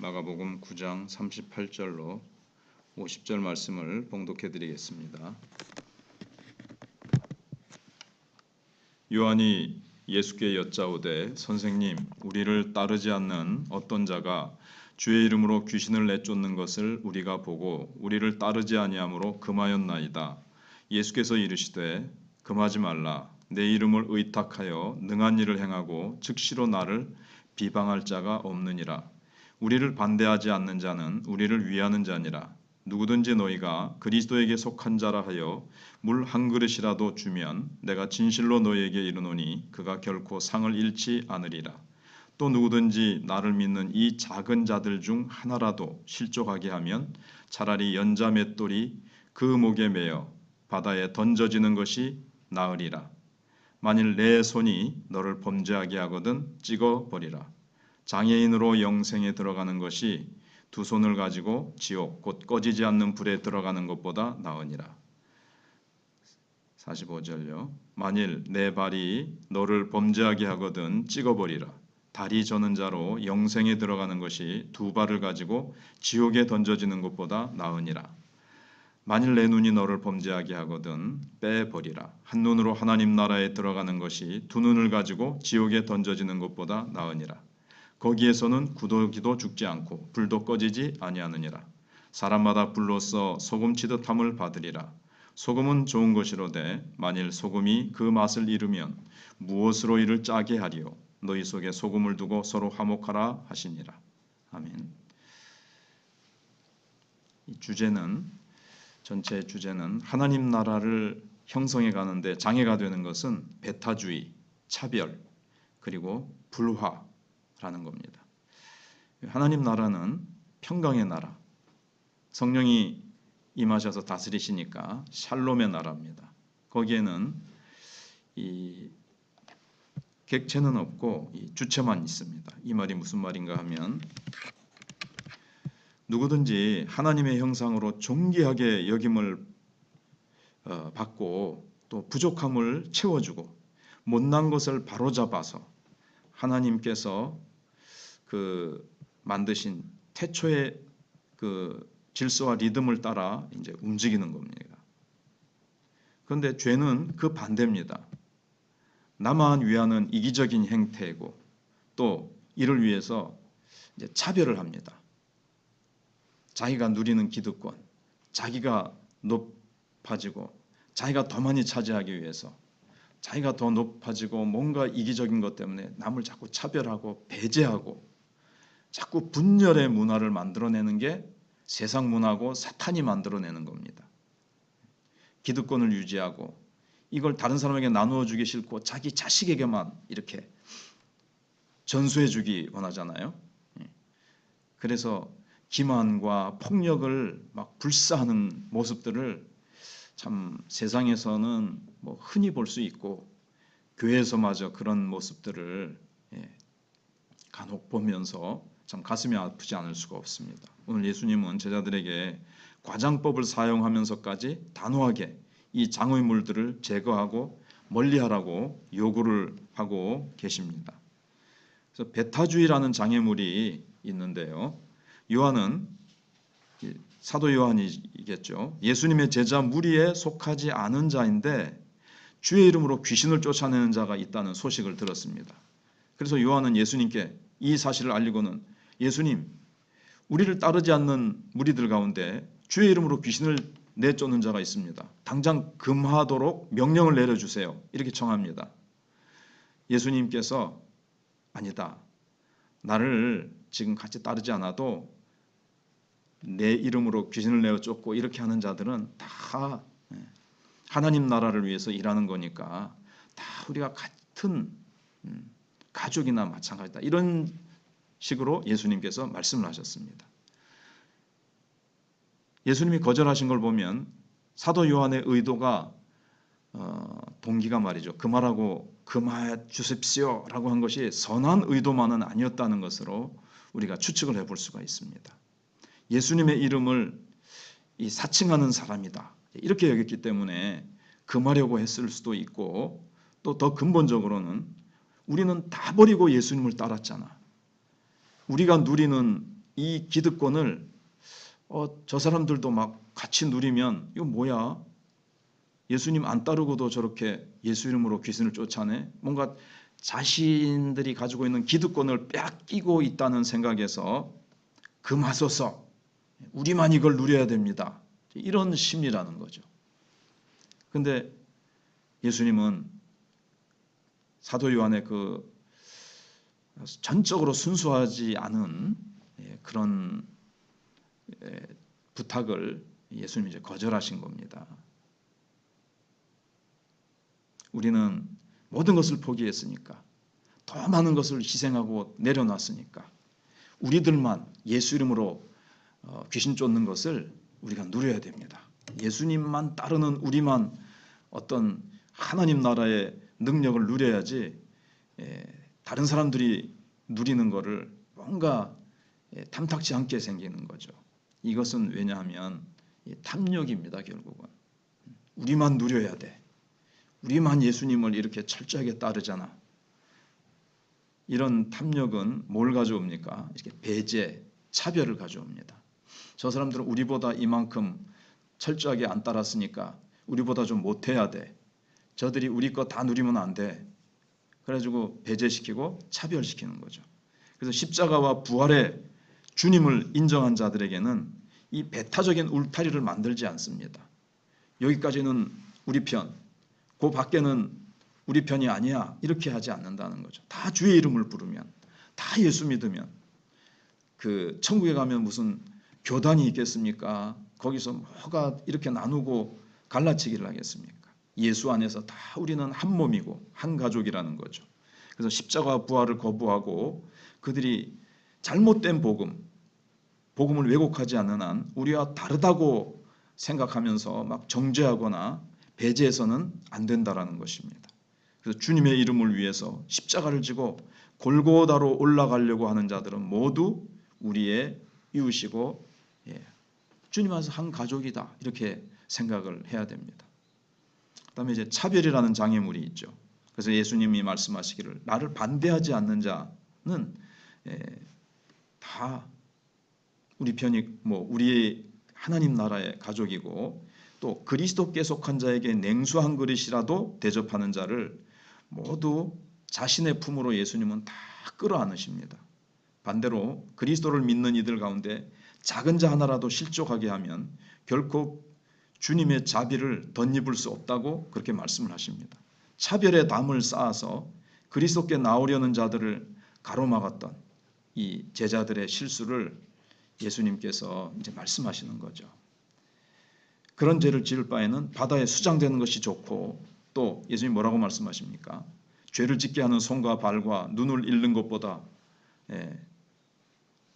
마가복음 9장 38절로 50절 말씀을 봉독해 드리겠습니다. 요한이 예수께 여짜오되 선생님 우리를 따르지 않는 어떤 자가 주의 이름으로 귀신을 내쫓는 것을 우리가 보고 우리를 따르지 아니하므로 금하였나이다. 예수께서 이르시되 금하지 말라. 내 이름을 의탁하여 능한 일을 행하고 즉시로 나를 비방할 자가 없느니라. 우리를 반대하지 않는 자는 우리를 위하는 자니라. 누구든지 너희가 그리스도에게 속한 자라 하여 물 한 그릇이라도 주면 내가 진실로 너희에게 이르노니 그가 결코 상을 잃지 않으리라. 또 누구든지 나를 믿는 이 작은 자들 중 하나라도 실족하게 하면 차라리 연자 맷돌이 그 목에 매어 바다에 던져지는 것이 나으리라. 만일 내 손이 너를 범죄하게 하거든 찍어버리라. 장애인으로 영생에 들어가는 것이 두 손을 가지고 지옥 곧 꺼지지 않는 불에 들어가는 것보다 나으니라. 45절요. 만일 내 발이 너를 범죄하게 하거든 찍어버리라. 다리 저는 자로 영생에 들어가는 것이 두 발을 가지고 지옥에 던져지는 것보다 나으니라. 만일 내 눈이 너를 범죄하게 하거든 빼버리라. 한 눈으로 하나님 나라에 들어가는 것이 두 눈을 가지고 지옥에 던져지는 것보다 나으니라. 거기에서는 구더기도 죽지 않고 불도 꺼지지 아니하느니라. 사람마다 불로써 소금 치듯함을 받으리라. 소금은 좋은 것이로되 만일 소금이 그 맛을 잃으면 무엇으로 이를 짜게 하리요. 너희 속에 소금을 두고 서로 화목하라 하시니라. 아멘. 이 주제는 전체 주제는 하나님 나라를 형성해 가는데 장애가 되는 것은 배타주의, 차별, 그리고 불화라는 겁니다. 하나님 나라는 평강의 나라, 성령이 임하셔서 다스리시니까 샬롬의 나라입니다. 거기에는 이 객체는 없고 이 주체만 있습니다. 이 말이 무슨 말인가 하면 누구든지 하나님의 형상으로 존귀하게 여김을 받고 또 부족함을 채워주고 못난 것을 바로잡아서 하나님께서 그 만드신 태초의 그 질서와 리듬을 따라 이제 움직이는 겁니다. 그런데 죄는 그 반대입니다. 나만 위하는 이기적인 행태이고 또 이를 위해서 이제 차별을 합니다. 자기가 누리는 기득권, 자기가 높아지고 자기가 더 많이 차지하기 위해서 자기가 더 높아지고 뭔가 이기적인 것 때문에 남을 자꾸 차별하고 배제하고 자꾸 분열의 문화를 만들어내는 게 세상 문화고 사탄이 만들어내는 겁니다. 기득권을 유지하고 이걸 다른 사람에게 나누어 주기 싫고 자기 자식에게만 이렇게 전수해 주기 원하잖아요. 그래서 기만과 폭력을 막 불사하는 모습들을 참 세상에서는 뭐 흔히 볼 수 있고 교회에서마저 그런 모습들을 간혹 보면서 참 가슴이 아프지 않을 수가 없습니다. 오늘 예수님은 제자들에게 과장법을 사용하면서까지 단호하게 이 장애물들을 제거하고 멀리하라고 요구를 하고 계십니다. 그래서 배타주의라는 장애물이 있는데요. 요한은 사도 요한이겠죠. 예수님의 제자 무리에 속하지 않은 자인데 주의 이름으로 귀신을 쫓아내는 자가 있다는 소식을 들었습니다. 그래서 요한은 예수님께 이 사실을 알리고는 예수님, 우리를 따르지 않는 무리들 가운데 주의 이름으로 귀신을 내쫓는 자가 있습니다. 당장 금하도록 명령을 내려주세요. 이렇게 청합니다. 예수님께서 아니다. 나를 지금 같이 따르지 않아도 내 이름으로 귀신을 내쫓고 이렇게 하는 자들은 다 하나님 나라를 위해서 일하는 거니까 다 우리가 같은 가족이나 마찬가지다. 이런 식으로 예수님께서 말씀을 하셨습니다. 예수님이 거절하신 걸 보면 사도 요한의 의도가 동기가 말이죠. 금하라고 금하여 주십시오라고 한 것이 선한 의도만은 아니었다는 것으로 우리가 추측을 해볼 수가 있습니다. 예수님의 이름을 이 사칭하는 사람이다. 이렇게 여겼기 때문에 금하려고 했을 수도 있고 또 더 근본적으로는 우리는 다 버리고 예수님을 따랐잖아. 우리가 누리는 이 기득권을 저 사람들도 막 같이 누리면 이거 뭐야? 예수님 안 따르고도 저렇게 예수 이름으로 귀신을 쫓아내? 뭔가 자신들이 가지고 있는 기득권을 뺏기고 있다는 생각에서 금하소서, 우리만 이걸 누려야 됩니다. 이런 심리라는 거죠. 근데 예수님은 사도 요한의 그 전적으로 순수하지 않은 그런 부탁을 예수님이 이제 거절하신 겁니다. 우리는 모든 것을 포기했으니까, 더 많은 것을 희생하고 내려놨으니까 우리들만 예수 이름으로 귀신 쫓는 것을 우리가 누려야 됩니다. 예수님만 따르는 우리만 어떤 하나님 나라의 능력을 누려야지 다른 사람들이 누리는 것을 뭔가 탐탁지 않게 생기는 거죠. 이것은 왜냐하면 탐욕입니다. 결국은 우리만 누려야 돼. 우리만 예수님을 이렇게 철저하게 따르잖아. 이런 탐욕은 뭘 가져옵니까? 이렇게 배제, 차별을 가져옵니다. 저 사람들은 우리보다 이만큼 철저하게 안 따랐으니까 우리보다 좀 못해야 돼. 저들이 우리 거 다 누리면 안 돼. 그래가지고 배제시키고 차별시키는 거죠. 그래서 십자가와 부활의 주님을 인정한 자들에게는 이 배타적인 울타리를 만들지 않습니다. 여기까지는 우리 편, 그 밖에는 우리 편이 아니야, 이렇게 하지 않는다는 거죠. 다 주의 이름을 부르면, 다 예수 믿으면, 그 천국에 가면 무슨 교단이 있겠습니까? 거기서 뭐가 이렇게 나누고 갈라치기를 하겠습니까? 예수 안에서 다 우리는 한 몸이고 한 가족이라는 거죠. 그래서 십자가 부활을 거부하고 그들이 잘못된 복음을 왜곡하지 않는 한 우리와 다르다고 생각하면서 막 정죄하거나 배제해서는 안 된다라는 것입니다. 그래서 주님의 이름을 위해서 십자가를 지고 골고다로 올라가려고 하는 자들은 모두 우리의 이웃이고 주님 안에서 한 가족이다, 이렇게 생각을 해야 됩니다. 그다음에 이제 차별이라는 장애물이 있죠. 그래서 예수님이 말씀하시기를 나를 반대하지 않는 자는 다 우리 편이 우리의 하나님 나라의 가족이고, 또 그리스도께 속한 자에게 냉수 한 그릇이라도 대접하는 자를 모두 자신의 품으로 예수님은 다 끌어안으십니다. 반대로 그리스도를 믿는 이들 가운데 작은 자 하나라도 실족하게 하면 결코 주님의 자비를 덧입을 수 없다고 그렇게 말씀을 하십니다. 차별의 담을 쌓아서 그리스도께 나오려는 자들을 가로막았던 이 제자들의 실수를 예수님께서 이제 말씀하시는 거죠. 그런 죄를 지을 바에는 바다에 수장되는 것이 좋고, 또 예수님 뭐라고 말씀하십니까? 죄를 짓게 하는 손과 발과 눈을 잃는 것보다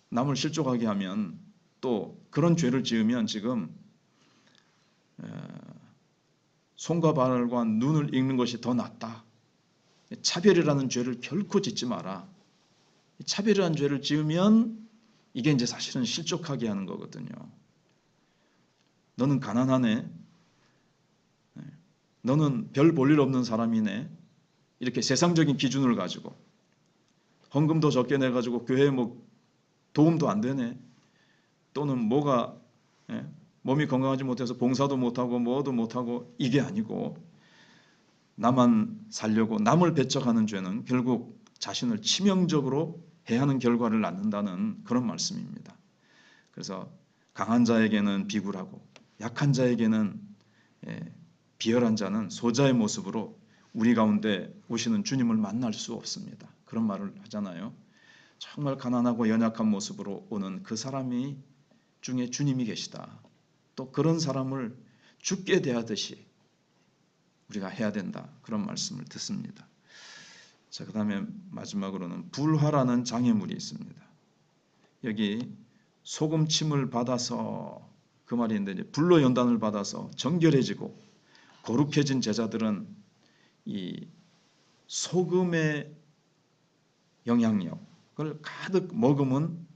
남을 실족하게 하면, 또 그런 죄를 지으면 지금 손과 발과 눈을 잃는 것이 더 낫다. 차별이라는 죄를 결코 짓지 마라. 차별이라는 죄를 지으면 이게 이제 사실은 실족하게 하는 거거든요. 너는 가난하네. 너는 별 볼 일 없는 사람이네. 이렇게 세상적인 기준을 가지고 헌금도 적게 내가지고 교회에 도움도 안 되네. 또는 몸이 건강하지 못해서 봉사도 못하고 뭐도 못하고, 이게 아니고 나만 살려고 남을 배척하는 죄는 결국 자신을 치명적으로 해하는 결과를 낳는다는 그런 말씀입니다. 그래서 강한 자에게는 비굴하고 약한 자에게는 비열한 자는 소자의 모습으로 우리 가운데 오시는 주님을 만날 수 없습니다. 그런 말을 하잖아요. 정말 가난하고 연약한 모습으로 오는 그 사람이 중에 주님이 계시다. 또 그런 사람을 죽게 대하듯이 우리가 해야 된다, 그런 말씀을 듣습니다. 자, 그다음에 마지막으로는 불화라는 장애물이 있습니다. 여기 소금침을 받아서, 그 말이 있는데, 이제 불로 연단을 받아서 정결해지고 거룩해진 제자들은 이 소금의 영향력을 가득 머금은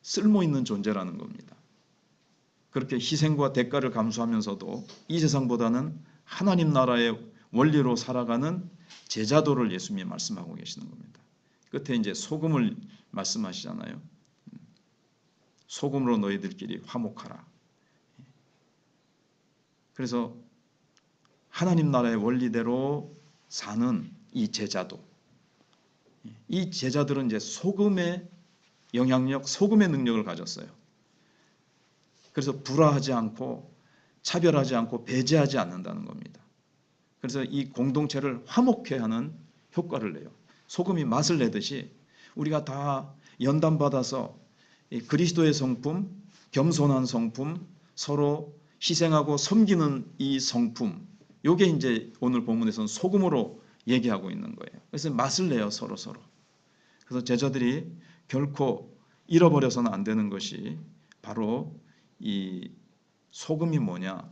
쓸모 있는 존재라는 겁니다. 그렇게 희생과 대가를 감수하면서도 이 세상보다는 하나님 나라의 원리로 살아가는 제자도를 예수님이 말씀하고 계시는 겁니다. 끝에 이제 소금을 말씀하시잖아요. 소금으로 너희들끼리 화목하라. 그래서 하나님 나라의 원리대로 사는 이 제자도, 이 제자들은 이제 소금의 영향력, 소금의 능력을 가졌어요. 그래서 불화하지 않고 차별하지 않고 배제하지 않는다는 겁니다. 그래서 이 공동체를 화목케 하는 효과를 내요. 소금이 맛을 내듯이 우리가 다 연단받아서 그리스도의 성품, 겸손한 성품, 서로 희생하고 섬기는 이 성품, 이게 이제 오늘 본문에서는 소금으로 얘기하고 있는 거예요. 그래서 맛을 내요, 서로. 그래서 제자들이 결코 잃어버려서는 안 되는 것이 바로 이 소금이 뭐냐?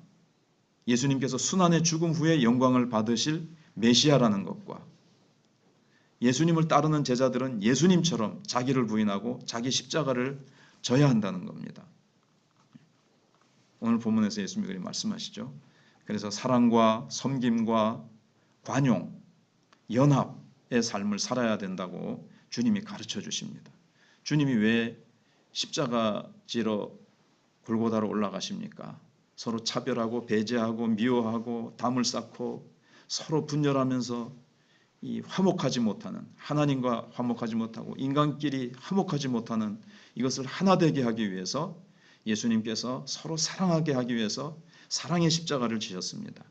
예수님께서 순환의 죽음 후에 영광을 받으실 메시아라는 것과 예수님을 따르는 제자들은 예수님처럼 자기를 부인하고 자기 십자가를 져야 한다는 겁니다. 오늘 본문에서 예수님이 말씀하시죠. 그래서 사랑과 섬김과 관용, 연합의 삶을 살아야 된다고 주님이 가르쳐 주십니다. 주님이 왜 십자가 지러 골고다로 올라가십니까? 서로 차별하고 배제하고 미워하고 담을 쌓고 서로 분열하면서 이 화목하지 못하는, 하나님과 화목하지 못하고 인간끼리 화목하지 못하는 이것을 하나 되게 하기 위해서 예수님께서 서로 사랑하게 하기 위해서 사랑의 십자가를 지셨습니다.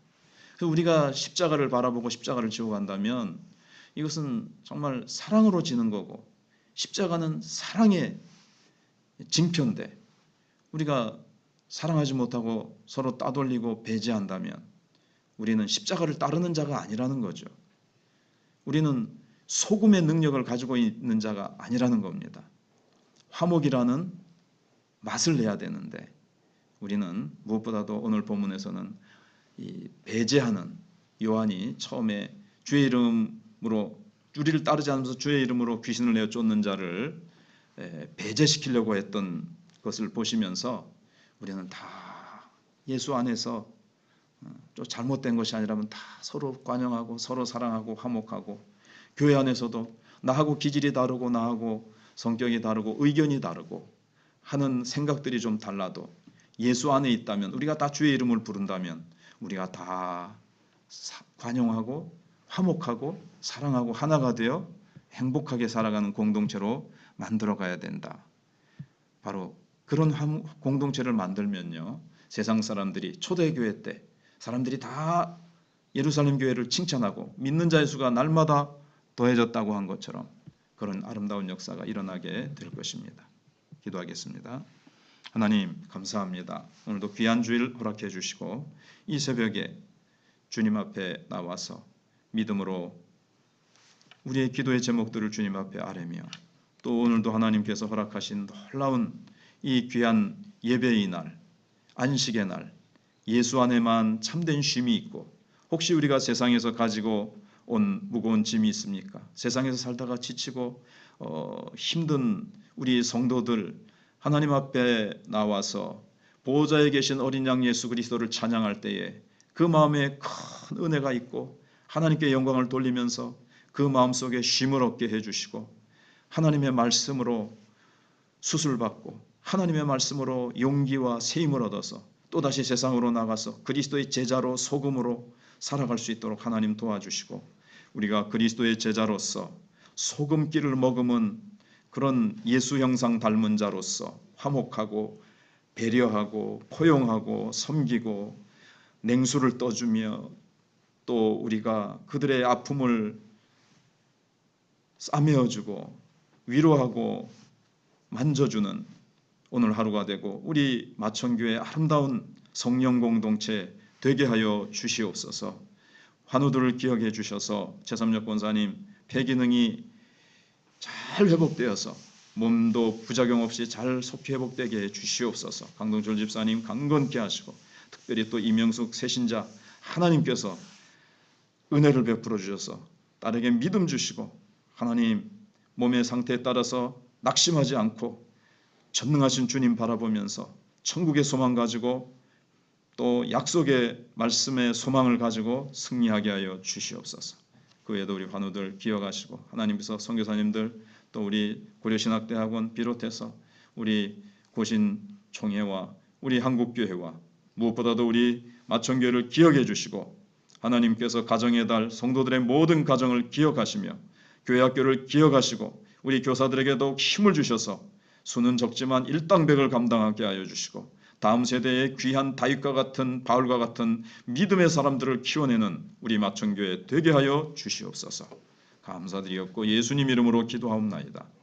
그래서 우리가 십자가를 바라보고 십자가를 지고 간다면 이것은 정말 사랑으로 지는 거고, 십자가는 사랑의 징표인데 우리가 사랑하지 못하고 서로 따돌리고 배제한다면 우리는 십자가를 따르는 자가 아니라는 거죠. 우리는 소금의 능력을 가지고 있는 자가 아니라는 겁니다. 화목이라는 맛을 내야 되는데 우리는 무엇보다도 오늘 본문에서는 이 배제하는, 요한이 처음에 주의 이름으로, 우리를 따르지 않으면서 주의 이름으로 귀신을 내어 쫓는 자를 배제시키려고 했던 것을 보시면서 우리는 다 예수 안에서 또 잘못된 것이 아니라면 다 서로 관용하고 서로 사랑하고 화목하고, 교회 안에서도 나하고 기질이 다르고 나하고 성격이 다르고 의견이 다르고 하는 생각들이 좀 달라도 예수 안에 있다면, 우리가 다 주의 이름을 부른다면 우리가 다 관용하고 화목하고 사랑하고 하나가 되어 행복하게 살아가는 공동체로 만들어 가야 된다. 바로 그런 공동체를 만들면요, 세상 사람들이 초대교회 때 사람들이 다 예루살렘 교회를 칭찬하고 믿는 자의 수가 날마다 더해졌다고 한 것처럼 그런 아름다운 역사가 일어나게 될 것입니다. 기도하겠습니다. 하나님 감사합니다. 오늘도 귀한 주일 허락해 주시고 이 새벽에 주님 앞에 나와서 믿음으로 우리의 기도의 제목들을 주님 앞에 아뢰며, 또 오늘도 하나님께서 허락하신 놀라운 이 귀한 예배의 날, 안식의 날, 예수 안에만 참된 쉼이 있고, 혹시 우리가 세상에서 가지고 온 무거운 짐이 있습니까? 세상에서 살다가 지치고 힘든 우리 성도들 하나님 앞에 나와서 보호자에 계신 어린 양 예수 그리스도를 찬양할 때에 그 마음에 큰 은혜가 있고 하나님께 영광을 돌리면서 그 마음속에 쉼을 얻게 해주시고, 하나님의 말씀으로 수술받고 하나님의 말씀으로 용기와 세임을 얻어서 또다시 세상으로 나가서 그리스도의 제자로 소금으로 살아갈 수 있도록 하나님 도와주시고, 우리가 그리스도의 제자로서 소금기를 머금은 그런 예수 형상 닮은 자로서 화목하고 배려하고 포용하고 섬기고 냉수를 떠주며 또 우리가 그들의 아픔을 싸매어주고 위로하고 만져주는 오늘 하루가 되고 우리 마천교회 아름다운 성령 공동체 되게 하여 주시옵소서. 환우들을 기억해 주셔서 제3역 권사님 폐기능이 잘 회복되어서 몸도 부작용 없이 잘 속히 회복되게 해 주시옵소서. 강동철 집사님 강건케 하시고, 특별히 또 이명숙 새신자 하나님께서 은혜를 베풀어 주셔서 딸에게 믿음 주시고, 하나님 몸의 상태에 따라서 낙심하지 않고 전능하신 주님 바라보면서 천국의 소망 가지고 또 약속의 말씀의 소망을 가지고 승리하게 하여 주시옵소서. 그 외에도 우리 환우들 기억하시고, 하나님께서 선교사님들 또 우리 고려신학대학원 비롯해서 우리 보신 총회와 우리 한국교회와 무엇보다도 우리 마천교회를 기억해 주시고 하나님께서 가정의 달 성도들의 모든 가정을 기억하시며 교회 학교를 기억하시고 우리 교사들에게도 힘을 주셔서 수는 적지만 일당백을 감당하게 하여 주시고 다음 세대의 귀한 다윗과 같은 바울과 같은 믿음의 사람들을 키워내는 우리 마천교회 되게 하여 주시옵소서. 감사드리옵고 예수님 이름으로 기도하옵나이다.